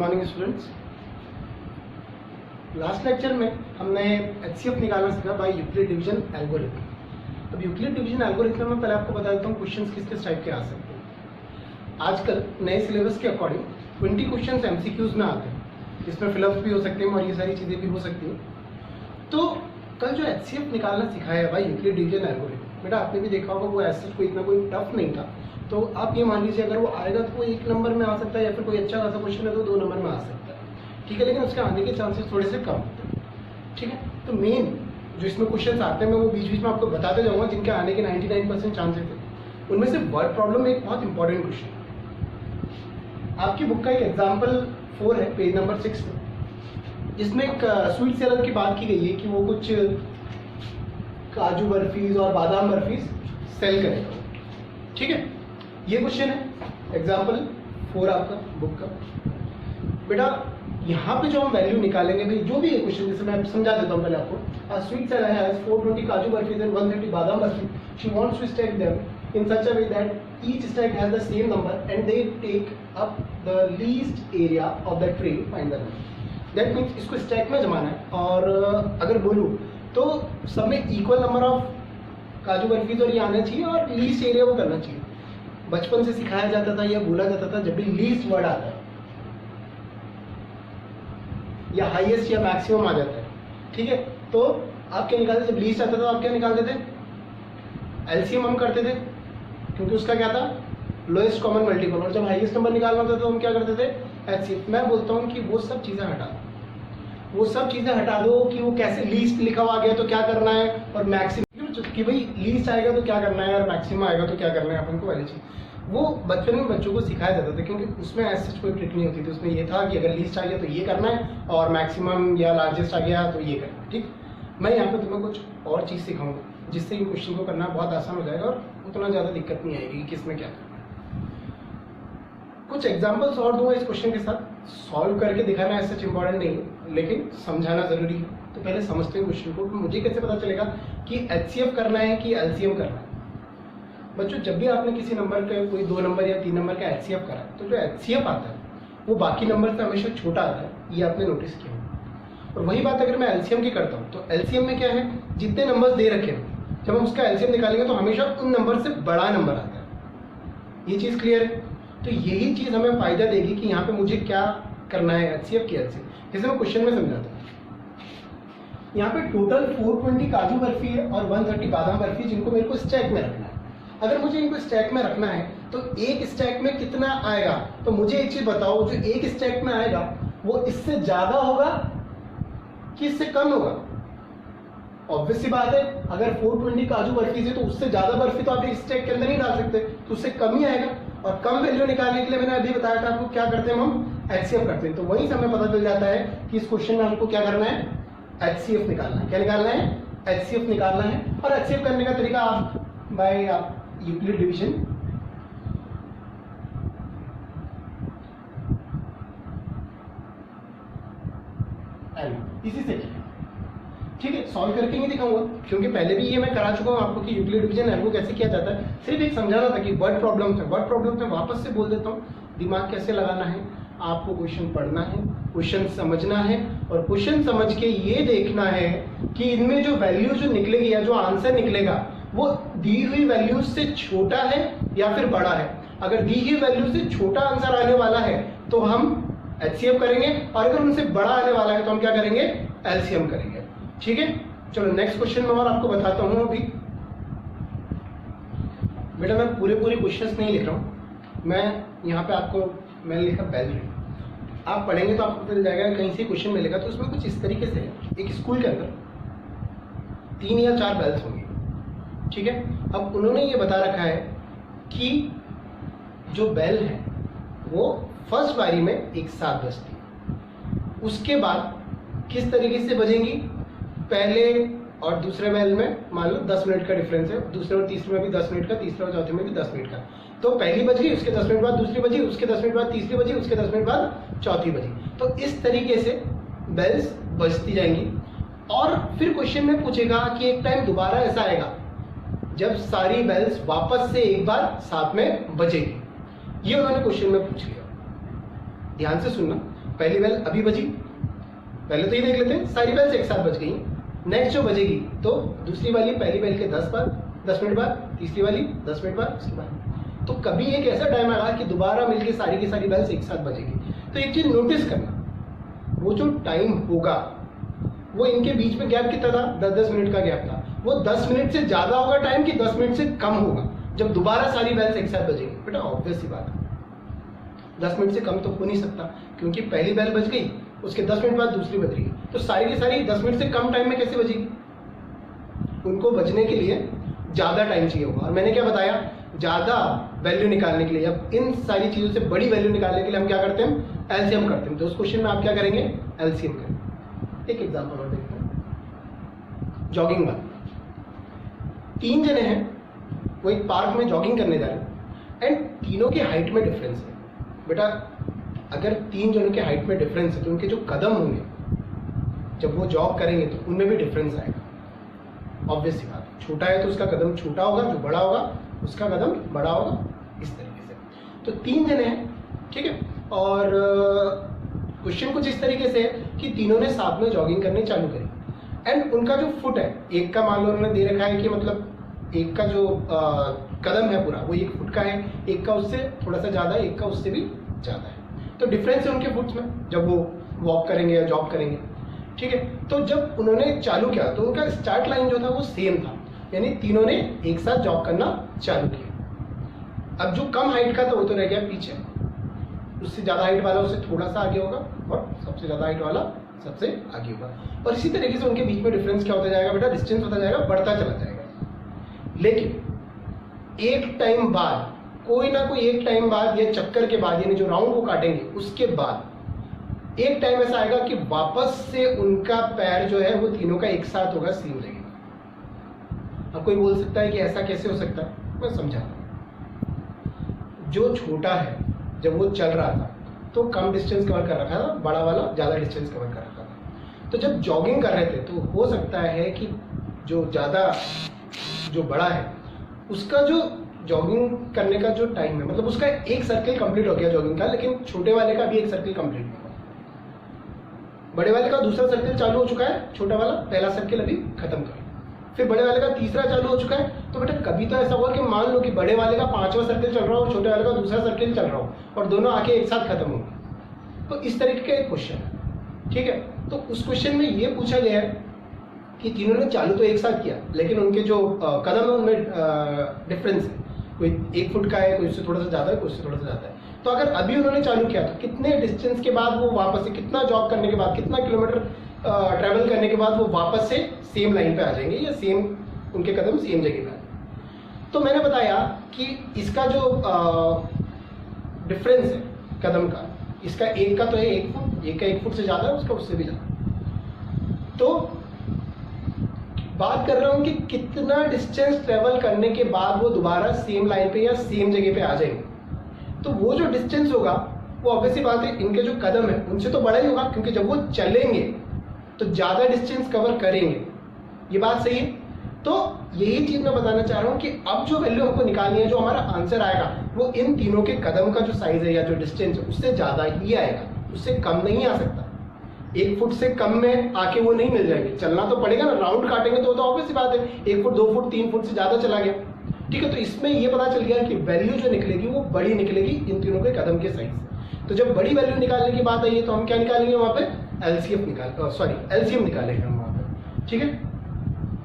Morning students. Last lecture में हमने HCF निकालना सीखा बाय यूक्लिड डिवीजन एल्गोरिथम। अब यूक्लिड डिवीजन एल्गोरिथम में पहले आपको बता देता हूँ क्वेश्चंस किस किस टाइप के आ सकते हैं। आजकल नए सिलेबस के अकॉर्डिंग 20 क्वेश्चंस एमसीक्यूज में आते हैं, इसमें फिलअप्स भी हो सकते हैं और ये सारी चीज़ें भी हो सकती हैं। तो कल जो एचसीएफ निकालना सिखाया बाय यूक्लिड डिवीजन एल्गोरिथम, बेटा आपने भी देखा होगा वो ऐसा कोई इतना कोई टफ नहीं था। तो आप ये मान लीजिए अगर वो आएगा तो वो 1 नंबर में आ सकता है या फिर कोई अच्छा खासा क्वेश्चन है तो 2 नंबर में आ सकता है, ठीक है। लेकिन उसके आने के चांसेस थोड़े से कम होते हैं, ठीक है। तो मेन जो इसमें क्वेश्चंस आते हैं मैं वो बीच बीच में आपको बताते जाऊंगा जिनके आने के 99% चांसेस है। उनमें से वर्ड प्रॉब्लम एक बहुत इंपॉर्टेंट क्वेश्चन आपकी बुक का एक एग्जाम्पल 4 है पेज नंबर 6 में, जिसमें एक स्वीट सेलर की बात की गई है कि वो कुछ काजू बर्फीज और बादाम बर्फीज सेल करेगा, ठीक है। ये क्वेश्चन है एग्जाम्पल 4 आपका बुक का। बेटा यहाँ पे जो हम वैल्यू निकालेंगे भाई, जो भी है क्वेश्चन, जैसे मैं समझा देता हूँ पहले आपको। स्वीट सेलर हैज 420 काजू बर्फीज and 130 badam barfi. She wants to stack them in such a way that each stack has the same number and they take up the least area of the tray, find the number. That means इसको stack में जमाना है और अगर बोलूँ तो सब में इक्वल नंबर ऑफ काजू बर्फीज और ये आना चाहिए और लीस्ट एरिया वो करना चाहिए। बचपन से सिखाया जाता था या बोला जाता था जब भी लीस्ट वर्ड आता है या हाईएस्ट या मैक्सिमम आ जाता है, ठीक है, तो आप क्या निकालते, जब लीस्ट आता था आप क्या निकालते थे, एलसीएम हम करते थे क्योंकि उसका क्या था, लोएस्ट कॉमन मल्टीपल। और जब हाईएस्ट नंबर निकालना होता था तो हम क्या करते थे, एचसीएफ। मैं बोलता हूँ कि वो सब चीज़ें हटा दो, वो सब चीज़ें हटा दो कि वो कैसे लीस्ट लिखा हुआ गया तो क्या करना है और मैक्सिमम कि भाई लीस्ट आएगा तो क्या करना है और मैक्सिमम आएगा तो क्या करना है अपन को, वाली चीज़ वो बचपन में बच्चों को सिखाया जाता था क्योंकि उसमें ऐसे कोई ट्रिक नहीं होती थी। उसमें ये था कि अगर लीस्ट आ गया तो ये करना है और मैक्सिमम या लार्जेस्ट आ गया तो ये करना है, ठीक। मैं यहाँ पे तुम्हें कुछ और चीज़ सिखाऊंगा जिससे इन क्वेश्चन को करना बहुत आसान हो जाएगा और उतना ज़्यादा दिक्कत नहीं आएगी कि किसमें क्या करना है। कुछ एग्जाम्पल्स और दूंगा इस क्वेश्चन के साथ, सॉल्व करके दिखाना ऐसा इंपॉर्टेंट नहीं है लेकिन समझाना जरूरी है। तो पहले समझते हैं क्वेश्चन को, मुझे कैसे पता चलेगा कि एचसीएफ करना है कि एलसीएम करना है। बच्चों जब भी आपने किसी नंबर का कोई 2 नंबर या 3 नंबर का एचसीएफ करा है तो जो एचसीएफ आता है वो बाकी नंबर से हमेशा छोटा आता है, ये आपने नोटिस किया होगा। और वही बात अगर मैं एलसीएम की करता हूँ तो एलसीएम में क्या है, जितने नंबर्स दे रखे हैं जब हम उसका एलसीएम निकालेंगे तो हमेशा उन नंबर से बड़ा नंबर आता है। ये चीज़ क्लियर है। तो यही चीज़ हमें फायदा देगी कि यहाँ पे मुझे क्या करना है, एचसीएफ की एलसीएम। जैसे मैं क्वेश्चन में समझाता हूँ, यहाँ पे टोटल 420 काजू बर्फी है और 130 बादाम बर्फी जिनको मेरे को स्टैक में रखना है। अगर मुझे इनको स्टैक में रखना है तो एक स्टैक में कितना आएगा, तो मुझे एक चीज बताओ, जो एक स्टैक में आएगा वो इससे ज्यादा होगा कि इससे कम होगा। ऑब्वियस सी बात है, अगर 420 काजू बर्फी है तो उससे ज्यादा बर्फी तो आप एक स्टैक के अंदर नहीं डाल सकते, तो उससे कम ही आएगा। और कम वैल्यू निकालने के लिए मैंने अभी बताया था आपको क्या करते हैं, हम एचसीएफ करते हैं। तो वहीं से हमें पता चल जाता है कि इस क्वेश्चन में हमको क्या करना है, एचसीएफ निकालना है। क्या निकालना है, एचसीएफ निकालना है। और एचसीएफ करने का तरीका आप बाय यूक्लिड डिवीजन इसी से, ठीक है। सॉल्व करके नहीं दिखाऊंगा क्योंकि पहले भी ये मैं करा चुका हूं आपको कि यूक्लिड डिवीजन एल्गो कैसे किया जाता है। सिर्फ एक समझाना था कि वर्ड प्रॉब्लम्स है, वर्ड प्रॉब्लम्स में वापस से बोल देता हूँ, दिमाग कैसे लगाना है। आपको क्वेश्चन पढ़ना है, क्वेश्चन समझना है और क्वेश्चन समझ के ये देखना है कि इनमें जो वैल्यू जो निकलेगी या जो आंसर निकलेगा वो दी हुई वैल्यू से छोटा है या फिर बड़ा है। अगर दी हुई वैल्यू से छोटा आंसर आने वाला है तो हम एचसीएफ करेंगे और अगर उनसे बड़ा आने वाला है तो हम क्या करेंगे, एलसीएम करेंगे, ठीक है। चलो नेक्स्ट क्वेश्चन में और आपको बताता हूं। अभी बेटा मैं पूरे क्वेश्चंस नहीं लिख रहा हूं, मैं यहाँ पे आपको मैंने लिखा बेल। आप पढ़ेंगे तो आपको पता चल जाएगा, कहीं से क्वेश्चन मिलेगा तो उसमें कुछ इस तरीके से एक स्कूल के अंदर 3 या 4 बेल्स होंगी, ठीक है। अब उन्होंने ये बता रखा है कि जो बेल है वो फर्स्ट बारी में एक साथ बजती है, उसके बाद किस तरीके से बजेंगी, पहले और दूसरे बेल में मान लो 10 मिनट का डिफरेंस है, दूसरे और तीसरे में भी 10 मिनट का, तीसरे और चौथे में भी 10 मिनट का। तो पहली बज गई, उसके 10 मिनट बाद दूसरी बजी, उसके 10 मिनट बाद तीसरी बजी, उसके 10 मिनट बाद चौथी बजी। तो इस तरीके से बेल्स बजती जाएंगी। और फिर क्वेश्चन में पूछेगा कि एक टाइम दोबारा ऐसा आएगा जब सारी बेल्स वापस से एक बार साथ में बजेगी। ये उन्होंने क्वेश्चन में पूछ लिया, ध्यान से सुनना। पहली बेल अभी बजी, पहले तो ये देख लेते हैं सारी बेल्स एक साथ बज गई। नेक्स्ट जो बजेगी तो दूसरी वाली पहली बेल के 10 मिनट बाद, तीसरी वाली 10 मिनट बाद, उसके बाद। तो कभी एक ऐसा टाइम आएगा कि दोबारा मिलके सारी की सारी बेल्स एक साथ बजेगी। तो एक चीज नोटिस करना, वो जो टाइम होगा वो इनके बीच में गैप कितना था, 10-10 मिनट का गैप था। वो 10 मिनट से ज्यादा होगा टाइम कि 10 मिनट से कम होगा जब दोबारा सारी बेल्स एक साथ बजेगी। बेटा ऑब्वियस सी बात है, 10 मिनट से कम तो हो नहीं सकता, क्योंकि पहली बेल बज गई, उसके 10 मिनट बाद दूसरी बज रही है, तो सारी की सारी 10 मिनट से कम टाइम में कैसे बजेगी? उनको बजने के लिए ज्यादा टाइम चाहिए होगा। और मैंने क्या बताया, ज्यादा वैल्यू निकालने के लिए, अब इन सारी चीजों से बड़ी वैल्यू निकालने के लिए हम क्या करते हैं, एलसीएम करते हैं। तो उस क्वेश्चन में आप क्या करेंगे, एलसीएम करेंगे। एक एग्जांपल और देखते हैं, जॉगिंग वाला। 3 जने हैं, वो एक पार्क में जॉगिंग करने जा रहे हैं एंड तीनों के हाइट में डिफरेंस है। बेटा अगर 3 जनों के हाइट में डिफरेंस है तो उनके जो कदम होंगे जब वो जॉग करेंगे तो उनमें भी डिफरेंस आएगा। ऑब्वियस सी बात है, छोटा है तो उसका कदम छोटा होगा, जो बड़ा होगा उसका कदम बड़ा होगा, इस तरीके से। तो 3 जने हैं, ठीक है, और क्वेश्चन कुछ इस तरीके से है कि तीनों ने साथ में जॉगिंग करनी चालू करी एंड उनका जो फुट है, एक का मान लो उन्होंने दे रखा है कि मतलब एक का जो कदम है पूरा वो 1 फुट का है, एक का उससे थोड़ा सा ज्यादा है, एक का उससे भी ज्यादा है। तो डिफरेंस है उनके फुट्स में जब वो वॉक करेंगे या जॉग करेंगे, ठीक है। तो जब उन्होंने चालू किया तो उनका स्टार्ट लाइन जो था वो सेम था, यानी तीनों ने एक साथ जॉग करना चालू किया। अब जो कम हाइट का था वो तो रह गया पीछे, उससे ज्यादा हाइट वाला उससे थोड़ा सा आगे होगा और सबसे ज्यादा हाइट वाला सबसे आगे होगा। और इसी तरीके से उनके बीच में डिफरेंस क्या होता जाएगा बेटा, डिस्टेंस होता जाएगा, बढ़ता चला जाएगा। लेकिन एक टाइम बाद, कोई ना कोई एक टाइम बाद, ये चक्कर के बाद, यानी जो राउंड वो काटेंगे उसके बाद एक टाइम ऐसा आएगा कि वापस से उनका पैर जो है वो तीनों का एक साथ होगा, सेम लगेगा। अब कोई बोल सकता है कि ऐसा कैसे हो सकता है, मैं समझाता हूं। जो छोटा है जब वो चल रहा था तो कम डिस्टेंस कवर कर रखा था, बड़ा वाला ज्यादा डिस्टेंस कवर कर रखा था। तो जब जॉगिंग कर रहे थे तो हो सकता है कि जो ज्यादा, जो बड़ा है उसका जो जॉगिंग करने का जो टाइम है, मतलब उसका एक सर्किल कंप्लीट हो गया जॉगिंग का, लेकिन छोटे वाले का भी एक सर्किल कंप्लीट नहीं हुआ। बड़े वाले का दूसरा सर्किल चालू हो चुका है, छोटा वाला पहला सर्किल अभी खत्म कर, फिर बड़े वाले का तीसरा चालू हो चुका है। तो बेटा कभी तो ऐसा हुआ कि मान लो कि बड़े वाले का 5वां सर्किल चल रहा हो, छोटे वाले का दूसरा सर्किल चल रहा हो और दोनों आके एक साथ खत्म होंगे। तो इस तरीके का एक क्वेश्चन है, ठीक है। तो उस क्वेश्चन में ये पूछा गया है कि तीनों ने चालू तो एक साथ किया, लेकिन उनके जो कदम है उनमें डिफरेंस है, कोई 1 फुट का है, कोई उससे थोड़ा सा ज्यादा है, कोई उससे थोड़ा सा ज्यादा है। तो अगर अभी उन्होंने चालू किया तो कितने डिस्टेंस के बाद वो वापस से, कितना जॉग करने के बाद, कितना किलोमीटर ट्रैवल करने के बाद वो वापस से सेम लाइन पे आ जाएंगे या सेम, उनके कदम सेम जगह पे आ जाएंगे। तो मैंने बताया कि इसका जो डिफरेंस है कदम का, इसका एक का तो है 1 फुट, एक का 1 फुट से ज्यादा है, उसका उससे भी ज्यादा। तो बात कर रहा हूं कि कितना डिस्टेंस ट्रेवल करने के बाद वो दोबारा सेम लाइन पे या सेम जगह पे आ जाएंगे। तो वो जो डिस्टेंस होगा वो ऑब्वियसली बात है, इनके जो कदम है उनसे तो बड़ा ही होगा, क्योंकि जब वो चलेंगे तो ज्यादा डिस्टेंस कवर करेंगे। ये बात सही है। तो यही चीज मैं बताना चाह रहा हूं कि अब जो वैल्यू हमको निकालनी है, जो हमारा आंसर आएगा वो इन तीनों के कदम का जो साइज है या जो डिस्टेंस है उससे ज्यादा ही आएगा, उससे कम नहीं आ सकता। 1 फुट से कम में आके वो नहीं मिल जाएंगे, चलना तो पड़ेगा ना, राउंड काटेंगे तो ऑब्वियस सी बात है 1 फुट 2 फुट 3 फुट से ज्यादा चला गया, ठीक है। तो इसमें ये पता चल गया कि वैल्यू जो निकलेगी वो बड़ी निकलेगी इन तीनों के कदम के साइज से। तो जब बड़ी वैल्यू निकालने की बात आई है तो हम क्या निकालेंगे वहां पे, एलसीएम निकालेंगे हम वहां पे, ठीक है।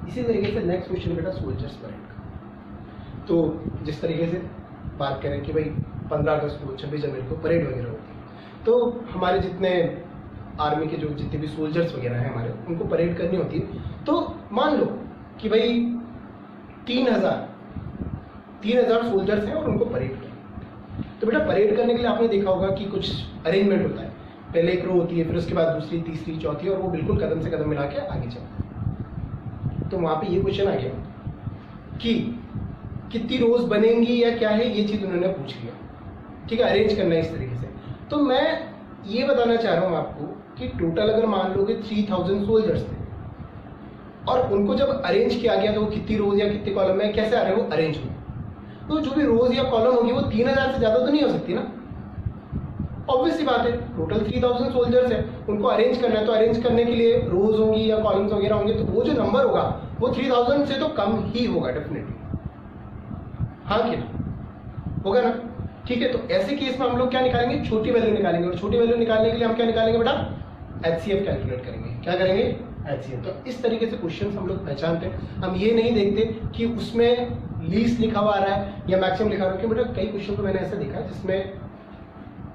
इसी तरीके से नेक्स्ट क्वेश्चन बेटा सोल्जर्स परेड का। तो जिस तरीके से बात करें कि भाई 15 अगस्त को, 26 जनवरी को परेड वगैरह होती है, तो हमारे जितने आर्मी के जो जितने भी सोल्जर्स वगैरह हैं हमारे, उनको परेड करनी होती है। तो मान लो कि भाई 3000 सोल्जर्स हैं और उनको परेड करनी। तो बेटा परेड करने के लिए आपने देखा होगा कि कुछ अरेंजमेंट होता है, पहले एक रो होती है, फिर उसके बाद दूसरी, तीसरी, चौथी, और वो बिल्कुल कदम से कदम मिला के आगे चलता है। तो वहां पे ये क्वेश्चन आ गया कि कितनी रोज बनेंगी या क्या है, ये चीज उन्होंने पूछ लिया, ठीक है, अरेंज करना है इस तरीके से। तो मैं ये बताना चाह रहा हूं आपको कि टोटल अगर मान लो कि 3000 सोल्जर्स थे और उनको जब अरेंज किया गया तो वो कितनी रोज या कितने कॉलम में कैसे आ रहे हैं वो अरेंज हुए, तो जो भी रोज या कॉलम होगी वो 3000 से ज्यादा तो नहीं हो सकती ना, ऑब्वियस सी बात है, टोटल 3000 सोल्जर्स है, उनको अरेंज करना है, तो अरेंज करने के लिए रोज होंगी या कॉलम्स वगैरह होंगे, तो वो जो नंबर होगा वो 3000 से तो कम ही होगा डेफिनेटली, हाँ कि ना, होगा ना। ठीक है, तो ऐसे केस में हम लोग क्या निकालेंगे, छोटी वैल्यू निकालेंगे, और छोटी वैल्यू निकालने के लिए हम क्या निकालेंगे बेटा, HCF कैलकुलेट करेंगे। क्या करेंगे, HCF। तो इस तरीके से क्वेश्चन हम लोग पहचानते हैं, हम ये नहीं देखते कि उसमें लीस्ट लिखा हुआ आ रहा है या मैक्सिमम लिखा हुआ है, बेटा कई क्वेश्चन को मैंने ऐसा देखा है जिसमें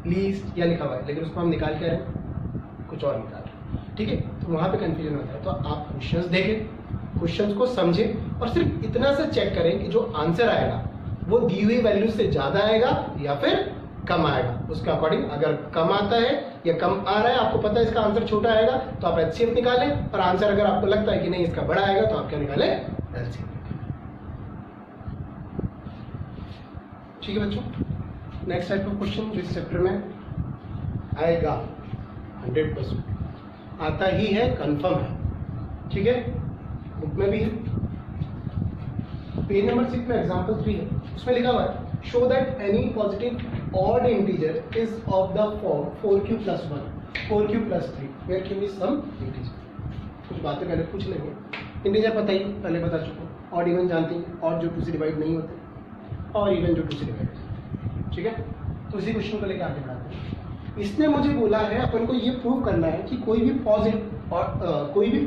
लीस्ट या लिखा हुआ है, लेकिन उसको हम निकाल के रहे हैं कुछ और निकाल रहे हैं, ठीक है, तो वहाँ पे कंफ्यूजन होता है। तो आप क्वेश्चंस देखें, क्वेश्चंस को समझें, और सिर्फ इतना सा चेक करें कि जो आंसर आएगा वो दी हुई वैल्यू से ज्यादा आएगा या फिर कम आएगा, उसके अकॉर्डिंग अगर कम आता है या कम आ रहा है, आपको पता है इसका आंसर छोटा आएगा तो आप HCF निकालें, और आंसर अगर आपको लगता है कि नहीं इसका बड़ा आएगा तो आप क्या निकालें, LCM। ठीक है बच्चों, नेक्स्ट टाइप ऑफ क्वेश्चन जो इस चैप्टर में आएगा 100% आता ही है, कंफर्म है, ठीक है, बुक में भी है, पेज नंबर 6 में एग्जांपल 3 है, उसमें लिखा हुआ है show that any positive odd integer is of the form 4q + 1 4q + 3 where q is some integer. कुछ बातें पहले पूछ लेंगे, इंटीजर पता ही पहले बता चुका, ऑड इवन जानती हैं, ऑड जो 2 से डिवाइड नहीं होते और इवन जो 2 से डिवाइड होते, ठीक है। तो इसी क्वेश्चन को लेकर आगे बढ़ाते हैं। इसने मुझे बोला है अपन को ये प्रूव करना है कि कोई भी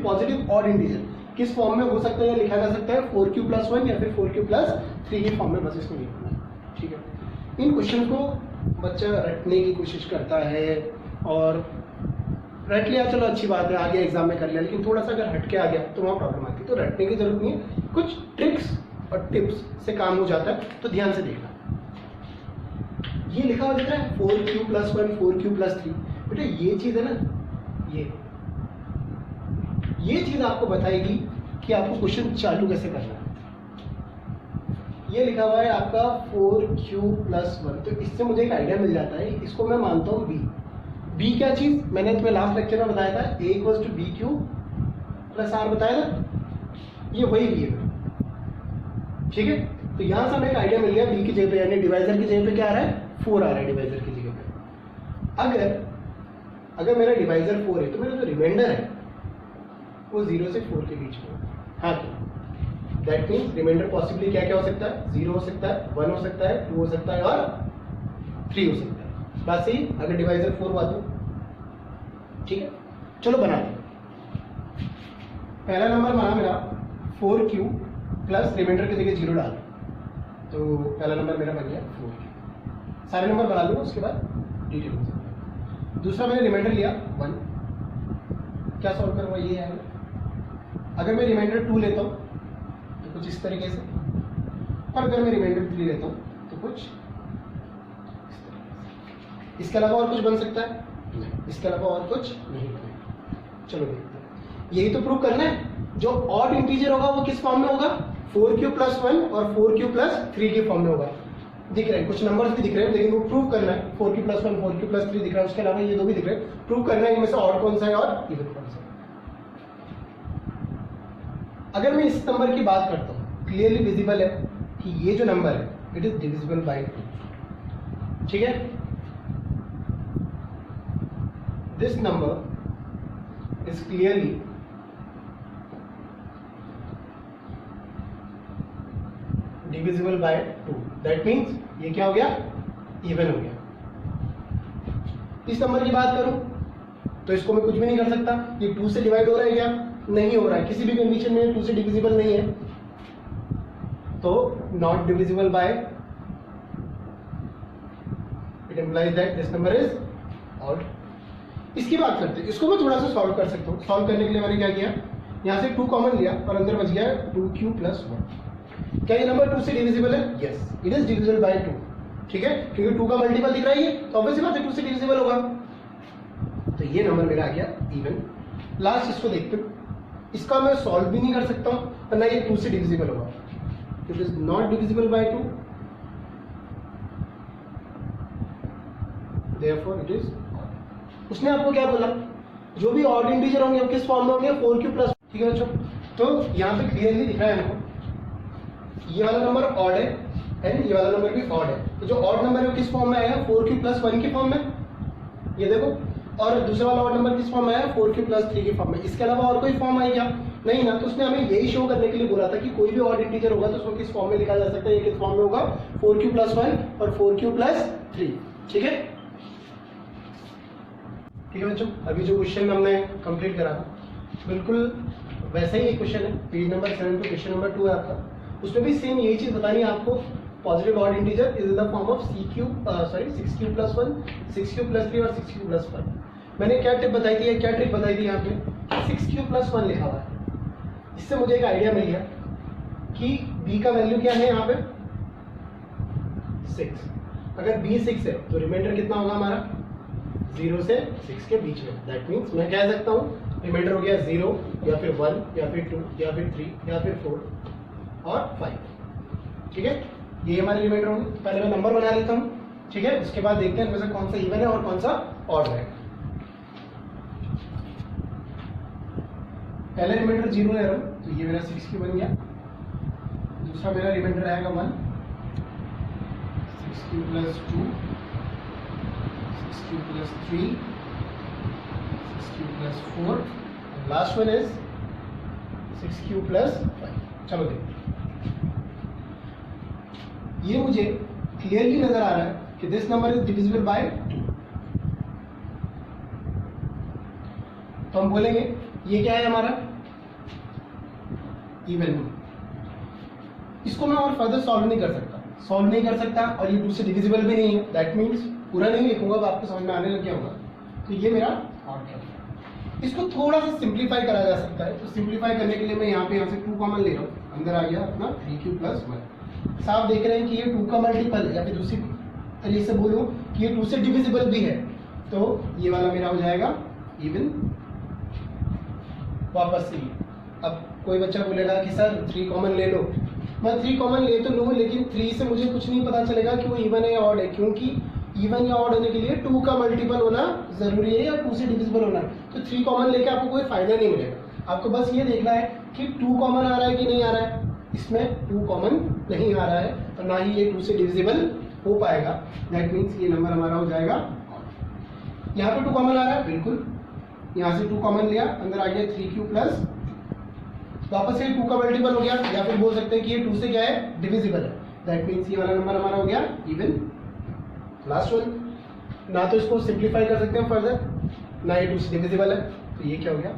पॉजिटिव ऑड इंटीजर किस फॉर्म में हो सकता है या लिखा जा सकता है, 4q + 1 या फिर 4q + 3 की फॉर्म में, बस इसको लिखना है, ठीक है। इन क्वेश्चन को बच्चा रटने की कोशिश करता है, और रट लिया चलो अच्छी बात है, आगे एग्जाम में कर लिया, लेकिन थोड़ा सा अगर हट के आ गया तो वहाँ प्रॉब्लम आती है। तो रटने की जरूरत नहीं है, कुछ ट्रिक्स और टिप्स से काम हो जाता है, तो ध्यान से देखना। ये लिखा हुआ दिख रहा है 4q + 1 4q + 3, बेटा ये चीज है ना, ये चीज आपको बताएगी कि आपको क्वेश्चन चालू कैसे करना है। ये लिखा हुआ है आपका 4q + 1, तो इससे मुझे एक आइडिया मिल जाता है, इसको मैं मानता हूँ b क्या चीज, मैंने तुम्हें लास्ट लेक्चर में बताया था a = bq + r बताया था, ये वही b है, ठीक है। तो यहां से हमें एक आइडिया मिल गया, b की जगह पे यानी डिवाइजर की जगह पे क्या आ रहा है, 4 आ रहा है डिवाइजर की जगह पे। अगर मेरा डिवाइजर 4 है तो मेरा जो रिमाइंडर है वो 0 से 4 के बीच में, हाँ तो दैट मीन्स रिमाइंडर पॉसिबली क्या क्या हो सकता है, 0 हो सकता है, 1 हो सकता है, 2 हो सकता है और 3 हो सकता है। बात सही, अगर डिवाइजर 4 हुआ तो ठीक है। चलो बना लें, पहला नंबर बना मेरा 4q प्लस रिमाइंडर की जगह 0 डाल, तो पहला नंबर मेरा बन गया 4q। सारे नंबर बना लूँ, उसके बाद डिटेल हो सकता है। दूसरा मैंने रिमाइंडर लिया 1, क्या सॉल्व करूँगा, ये है। अगर मैं रिमाइंडर 2 लेता हूँ तो कुछ इस तरीके से, और अगर मैं रिमाइंडर 3 लेता हूँ तो कुछ इस तरीके से। इसके अलावा और कुछ बन सकता है नहीं, इसके अलावा और कुछ नहीं बनेगा। चलो देखते हैं, यही तो प्रूव करना है। जो ऑड इंटीजर होगा वो किस फॉर्म में होगा, 4q + 1 और 4q + 3 के फॉर्म में होगा। दिख रहे हैं कुछ नंबर्स भी दिख रहे हैं, लेकिन वो प्रूव करना है, 4q + 1 4q + 3 दिख रहा है, उसके अलावा ये दो भी दिख रहे हैं, प्रूव करना है इनमें से ऑड कौन सा है और इवन कौन सा है। अगर मैं इस नंबर की बात करता हूँ, क्लियरली विजिबल है कि ये जो नंबर है इट इज डिविजिबल बाय 2, ठीक है। This number is clearly divisible by 2, that means ये क्या हो गया, इवन हो गया। इस नंबर की बात करूं तो इसको मैं कुछ भी नहीं कर सकता, ये 2 से डिवाइड हो रहा है क्या, नहीं हो रहा है, किसी भी कंडीशन में 2 से डिविजिबल नहीं है, तो not divisible by, it implies that this number is odd. इसकी बात करते हैं, इसको मैं थोड़ा सा सॉल्व कर सकता हूँ। सॉल्व करने के लिए मैंने क्या किया, यहाँ से 2 कॉमन लिया और अंदर बच गया 2q + 1। क्या ये नंबर 2 से डिविजिबल है, yes it is divisible by 2, ठीक है, क्योंकि 2 का मल्टीपल दिख रहा है, तो ऑब्वियसली बात है 2 से डिविजिबल होगा, तो ये नंबर मेरा आ गया इवन। लास्ट इसको देखते हैं, इसका मैं सॉल्व भी नहीं कर सकता हूँ और ना ये 2 से डिविजिबल होगा, it is not divisible by 2, therefore it is. उसने आपको क्या बोला, जो भी ऑड इंटीजर होंगे वो किस फॉर्म में होंगे, 4q +, ठीक है बच्चों। तो यहाँ पे क्लियरली दिख रहा है हमको, ये वाला नंबर ऑड है एंड ये वाला नंबर भी ऑड है, तो जो ऑड नंबर है वो किस फॉर्म में आएगा, 4q + 1 के फॉर्म में, ये देखो, और दूसरा वाला ऑड नंबर किस फॉर्म में है, 4q+3 के फॉर्म में। इसके अलावा और कोई फॉर्म आई क्या, नहीं ना। तो उसने हमें यही शो करने के लिए बोला था कि कोई भी ऑड इंटीजर होगा तो उसको किस फॉर्म में लिखा जा सकता है, ये किस फॉर्म में होगा, 4q+1 और 4q+3। ठीक है, ठीक है बच्चों, अभी जो क्वेश्चन हमने कंप्लीट करा था बिल्कुल वैसा ही एक क्वेश्चन है, पेज नंबर 7 पे क्वेश्चन नंबर 2 है आपका। उसमें भी सेम यही चीज बतानी है आपको, positive odd integer is in the form of 6q+1, 6q+3 और 6q+5। मैंने क्या टिप बताई थी, क्या ट्रिक बताई थी यहाँ पे, 6q+1 लिखा हुआ है। इससे मुझे एक आइडिया मिल गया कि b का वैल्यू क्या है यहाँ पे 6। अगर b 6 है तो रिमाइंडर कितना होगा हमारा, 0 से 6 के बीच में। दैट मीन्स मैं कह सकता हूँ रिमाइंडर हो गया 0 या फिर 1 या फिर 2 या फिर 3 या फिर 4 और 5। ठीक है, ये हमारे रिमाइंडर होंगे। पहले मैं नंबर बना लेता हूँ, ठीक है, उसके बाद देखते हैं इनमें से कौन सा इवन है और कौन सा ऑड है। पहले रिमाइंडर 0 ले रहा हूँ तो ये मेरा 6q बन गया। दूसरा मेरा रिमाइंडर रहेगा 1, 6q+2, 6q+3, 6q+4, last one is 6q+5। चलो देखो, ये मुझे क्लियरली नजर आ रहा है कि this number is divisible by 2। तो हम बोलेंगे ये क्या है हमारा, इवन। इसको मैं और फर्दर सॉल्व नहीं कर सकता, और ये 2 से डिविजिबल भी नहीं है। दैट मीन्स पूरा नहीं लिखूंगा, अब आपको समझ में आने लग गया होगा। तो ये मेरा ऑड है। इसको थोड़ा सा सिंप्लीफाई करा जा सकता है। तो सिंप्लीफाई करने के लिए मैं यहाँ से 2 कॉमन ले रहा हूँ, अंदर आ गया अपना 3q+1। साफ देख रहे हैं कि ये 2 का मल्टीपल है, या फिर दूसरी तरीके से बोलूँ कि ये 2 से डिविजिबल भी है। तो ये वाला मेरा हो जाएगा इवन। वापस से अब कोई बच्चा बोलेगा कि सर 3 कॉमन ले लो। मैं 3 कॉमन ले तो लूँ, लेकिन 3 से मुझे कुछ नहीं पता चलेगा कि वो इवन है या ऑड है, क्योंकि इवन या ऑड होने के लिए 2 का मल्टीपल होना जरूरी है या 2 से डिविजिबल होना है। तो 3 कॉमन लेके आपको कोई फायदा नहीं मिलेगा। आपको बस ये देखना है कि 2 कॉमन आ रहा है कि नहीं आ रहा है। इसमें 2 कॉमन नहीं आ रहा है और ना ही ये 2 से डिविजिबल हो पाएगा। दैट मीन्स ये नंबर हमारा हो जाएगा ऑड। यहाँ पे 2 कॉमन आ रहा है, बिल्कुल यहाँ से 2 कॉमन लिया, अंदर आ गया 3q+, वापस से 2 का मल्टीपल हो गया, या फिर बोल सकते हैं कि ये 2 से क्या है, डिविजिबल है। दैट मीन्स ये वाला नंबर हमारा हो गया इवन। लास्ट वन, ना तो इसको सिंप्लीफाई कर सकते हैं फर्दर, ना ये 2 से डिविजिबल है, तो ये क्या हो गया,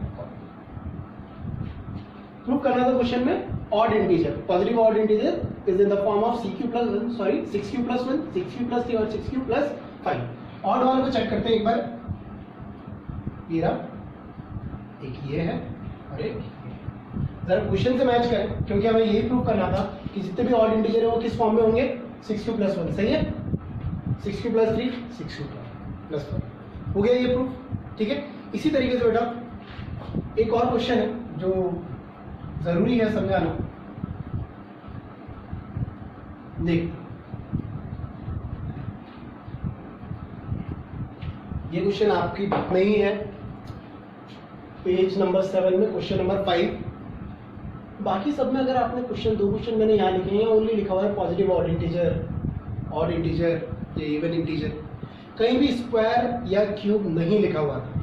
प्रूव करना था क्वेश्चन में odd integer, positive odd integer is in the form of 6q+1, 6q+3 और 6q+5। ऑड वाले को चेक करते हैं एक बार। ये रहा, एक ये है और एक जरा क्वेश्चन से मैच करें, क्योंकि हमें यही प्रूव करना था कि जितने भी ऑड इंटीजर है वो किस फॉर्म में होंगे, 6q+1। सही है, 6q+3, 6q+5 हो गया ये प्रूफ। ठीक है, इसी तरीके से बेटा एक और क्वेश्चन है जो जरूरी है समझाना। देख, ये क्वेश्चन आपकी बुक में ही है, पेज नंबर 7 में क्वेश्चन नंबर 5। बाकी सब में अगर आपने क्वेश्चन 2 क्वेश्चन मैंने यहाँ लिखे हैं, ओनली लिखा हुआ है पॉजिटिव ऑड इंटीजर या इवन इंटीजर, कहीं भी स्क्वायर या क्यूब नहीं लिखा हुआ था।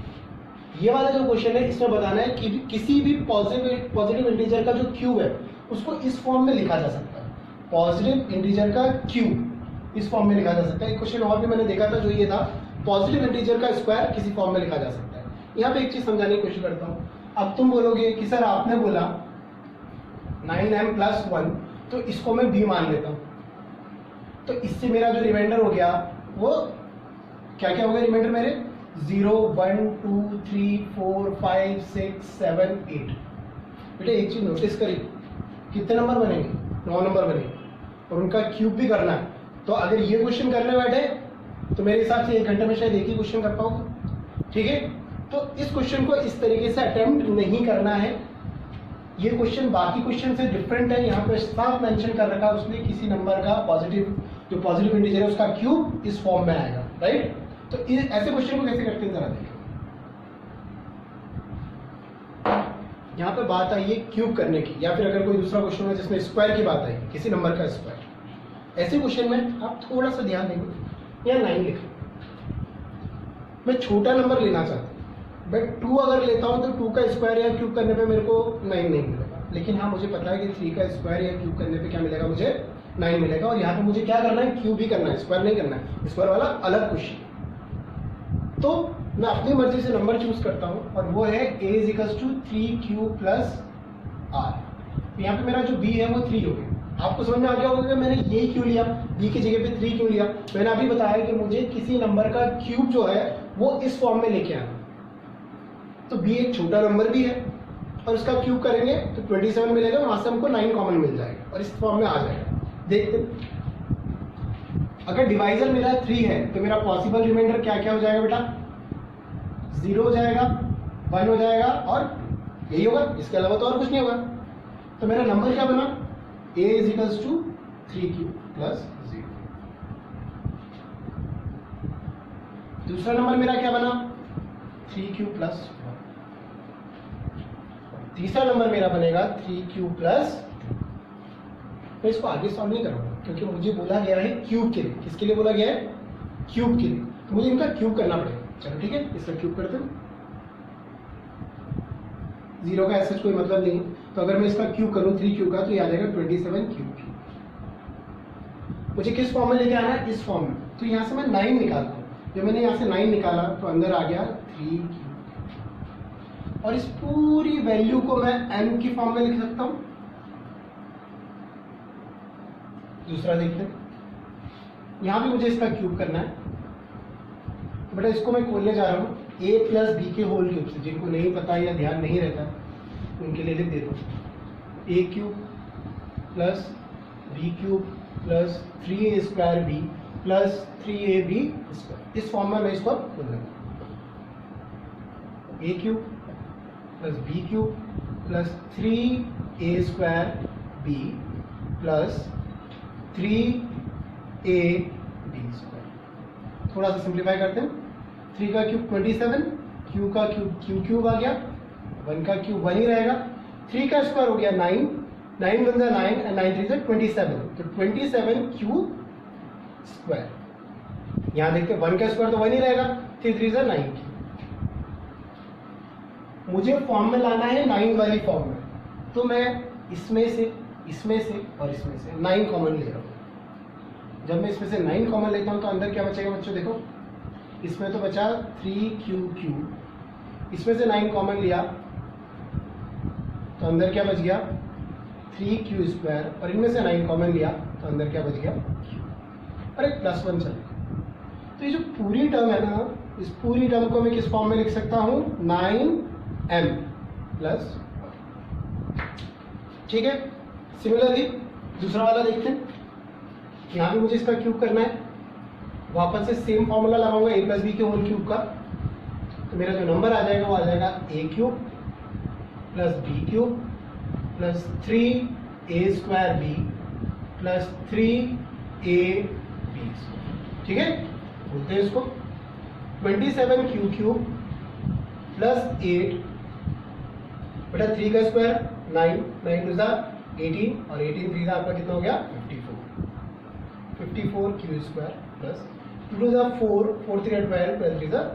ये वाला जो क्वेश्चन है इसमें बताना है कि किसी भी पॉजिटिव इंटीजर का जो क्यूब है उसको इस फॉर्म में लिखा जा सकता है। पॉजिटिव इंटीजर का क्यूब इस फॉर्म में लिखा जा सकता है। एक क्वेश्चन और भी मैंने देखा था जो ये था, पॉजिटिव इंटीजर का स्क्वायर किसी फॉर्म में लिखा जा सकता है। यहाँ पे एक चीज समझाने की कोशिश करता हूँ। अब तुम बोलोगे कि सर आपने बोला 9m+1, तो इसको मैं b मान लेता हूँ, तो इससे मेरा जो रिमाइंडर हो गया वो क्या क्या हो गया रिमाइंडर मेरे, 0, 1, 2, 3, 4, 5, 6, 7, 8। बेटा एक चीज नोटिस करिए, कितने नंबर बनेंगे, 9 नंबर बनेंगे, और उनका क्यूब भी करना है। तो अगर ये क्वेश्चन करने बैठे तो मेरे हिसाब से 1 घंटे में शायद एक ही क्वेश्चन कर पाओगे। ठीक है, तो इस क्वेश्चन को इस तरीके से अटेम्प्ट नहीं करना है। ये क्वेश्चन बाकी क्वेश्चन से डिफरेंट है। यहाँ पे साफ मेंशन कर रखा है उसने, किसी नंबर का जो पॉजिटिव इंटीजर है उसका क्यूब इस फॉर्म में आएगा, राइट। तो ऐसे क्वेश्चन को कैसे करते हैं जरा देखो। यहाँ पे बात आई है क्यूब करने की, या फिर अगर कोई दूसरा क्वेश्चन है जिसमें स्क्वायर की बात आई, किसी नंबर का स्क्वायर, ऐसे क्वेश्चन में आप थोड़ा सा ध्यान देंगे, या 9 लिखें। मैं छोटा नंबर लेना चाहता हूँ, बट 2 अगर लेता हूँ तो 2 का स्क्वायर या क्यूब करने पे मेरे को 9 नहीं मिलेगा, लेकिन हाँ मुझे पता है कि 3 का स्क्वायर या क्यूब करने पे क्या मिलेगा, मुझे 9 मिलेगा। और यहाँ पे मुझे क्या करना है, क्यूब ही करना है, स्क्वायर नहीं करना है, स्क्वायर वाला अलग क्वेश्चन। तो मैं अपनी मर्जी से नंबर चूज करता हूँ और वो है a = 3q + r। यहाँ पे मेरा जो b है वो 3 हो गया। आपको समझ में आ गया होगा कि मैंने ये क्यों लिया, b की जगह पे 3 क्यों लिया। मैंने अभी बताया कि मुझे किसी नंबर का क्यूब जो है वो इस फॉर्म में लेके आना, तो b एक छोटा नंबर भी है और उसका क्यूब करेंगे तो 27 मिलेगा, वहां से हमको 9 कॉमन मिल जाएगा और इस फॉर्म में आ जाएगा। देखते अगर डिवाइजर मेरा 3 है तो मेरा पॉसिबल रिमाइंडर क्या क्या हो जाएगा बेटा, 0 हो जाएगा, 1 हो जाएगा और यही होगा, इसके अलावा तो और कुछ नहीं होगा। तो मेरा नंबर क्या बना, a = 3q + 0। दूसरा नंबर मेरा क्या बना, 3q + 1। तीसरा नंबर मेरा बनेगा 3q + 2। मैं इसको आगे सॉल्व नहीं करूंगा क्योंकि मुझे बोला गया है क्यूब के लिए। किसके लिए बोला गया है, क्यूब के लिए, तो मुझे इनका क्यूब करना पड़ेगा। चलो ठीक है, इसका क्यूब करते हैं। 0 का ऐसा कोई मतलब नहीं, तो अगर मैं इसका क्यूब करूं 3q का, तो ये आ जाएगा 27 क्यूब। मुझे किस फॉर्म में लेके आना है, इस फॉर्म में। तो यहाँ से मैं 9 निकालता हूँ। जब मैंने यहाँ से 9 निकाला तो अंदर आ गया 3q, और इस पूरी वैल्यू को मैं m की फॉर्म में लिख सकता हूँ। दूसरा देखते हैं, यहाँ भी मुझे इसका क्यूब करना है, तो बेटा इसको मैं खोलने जा रहा हूँ a + b के होल क्यूब से। जिनको नहीं पता या ध्यान नहीं रहता उनके लिए लिख देता हूँ, a³ + b³ + 3a² b + 3ab²। इस फॉर्म में मैं इसको खोल लूँगा, a³ + b³ + 3a² b + 3ab²। थोड़ा सा सिंप्लीफाई करते हैं। 3 का क्यूब 27, q का क्यूब q³ आ गया, 1 का क्यूब 1 ही रहेगा, 3 का स्क्वायर हो गया 9, 9 × 9 and 9 × 3 = 27, तो 27q²। यहाँ देखते हैं 1 का स्क्वायर तो 1 ही रहेगा, 3 × 3 = 9। मुझे फॉर्म में लाना है 9 वाली फॉर्म में, तो मैं इसमें से और इसमें से 9 कॉमन ले रहा हूँ। जब मैं इसमें से 9 कॉमन लेता हूँ तो अंदर क्या बचेगा बच्चों, देखो इसमें तो बचा 3q³, इसमें से 9 कॉमन लिया तो अंदर क्या बच गया 3q², और इनमें से 9 कॉमन लिया तो अंदर क्या बच गया q, और एक +1 चलेगा। तो ये जो पूरी टर्म है ना, इस पूरी टर्म को मैं किस फॉर्म में लिख सकता हूँ, 9m + 1। ठीक है। सिमिलरली दूसरा वाला देखते हैं। यहाँ भी मुझे इसका क्यूब करना है, वापस से सेम फॉर्मूला लगाऊंगा a + b के होल क्यूब का। तो मेरा जो नंबर आ जाएगा वो आ जाएगा a³ + b³ + 3a² b + 3ab²। ठीक है, बोलते हैं इसको 27q³ + 8, बेटा 3 का स्क्वायर 9, 9 × 18 और 18 3 आपका कितना हो गया 54q² + 2 × 4, 4 3 12 +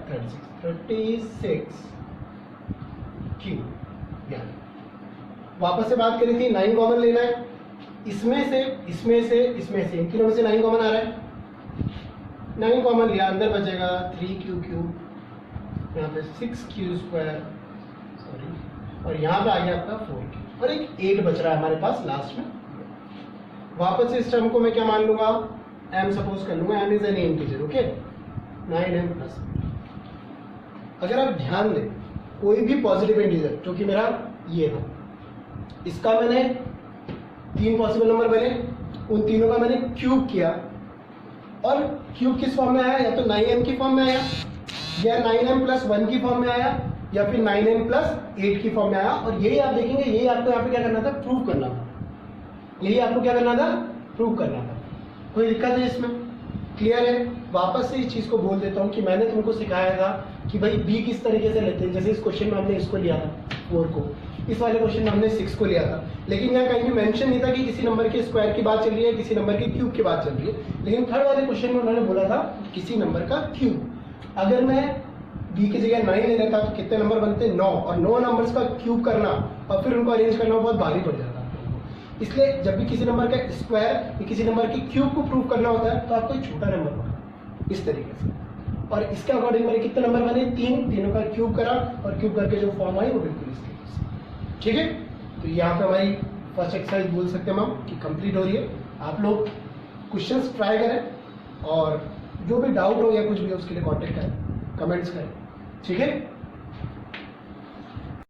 3 36q। वापस से बात करी थी, 9 कॉमन लेना है, इसमें से इन तीनों में से 9 कॉमन आ रहा है, 9 कॉमन लिया, अंदर बचेगा 3q³, यहाँ पे 6q², सॉरी, और यहाँ पे आ गया आपका 4q, और एक 8 बच रहा है हमारे पास लास्ट में। वापस से इस टर्म को मैं क्या मान लूंगा, m सपोज कर लूंगा, m is an integer, okay, 9m +। अगर आप ध्यान दें, कोई भी पॉजिटिव इंटीजर जो कि मेरा ये था, इसका मैंने 3 पॉसिबल नंबर बने, उन तीनों का मैंने क्यूब किया, और क्यूब किस फॉर्म में आया, या तो 9m की फॉर्म में आया, या 9m + 1 की फॉर्म में आया, या फिर 9m + 8 की फॉर्म में आया। और यही आप देखेंगे, यही आपको यहाँ पे क्या करना था, प्रूव करना था। यही आपको क्या करना था, प्रूव करना था। कोई दिक्कत है इसमें, क्लियर है। वापस से इस चीज को बोल देता हूँ कि मैंने तुमको सिखाया था कि भाई b किस तरीके से लेते हैं। जैसे इस क्वेश्चन में हमने इसको लिया था 4 को, इस वाले क्वेश्चन में हमने 6 को लिया था, लेकिन यहाँ कहीं भी मेंशन नहीं था कि किसी नंबर के स्क्वायर की बात चल रही है, किसी नंबर के क्यूब की बात चल रही है। लेकिन थर्ड वाले क्वेश्चन में उन्होंने बोला था किसी नंबर का क्यूब। अगर मैं बी की जगह 9 ले लेता तो कितने नंबर बनते? 9, और 9 नंबर्स का क्यूब करना और फिर उनको अरेंज करना बहुत भारी पड़ जाता है। इसलिए जब भी किसी नंबर का स्क्वायर या किसी नंबर की क्यूब को प्रूव करना होता है तो आपको एक छोटा नंबर पकड़ना इस तरीके से, और इसके अकॉर्डिंग मेरे कितने नंबर बने? 3, तीनों का क्यूब करा और क्यूब करके जो फॉर्म आई वो बिल्कुल इस तरीके से। ठीक है, तो यहाँ पे हमारी फर्स्ट एक्सरसाइज बोल सकते हैं हम कि कंप्लीट हो रही है। आप लोग क्वेश्चंस ट्राई करें और जो भी डाउट हो या कुछ भी हो उसके लिए कांटेक्ट करें, कमेंट्स करें। ठीक है।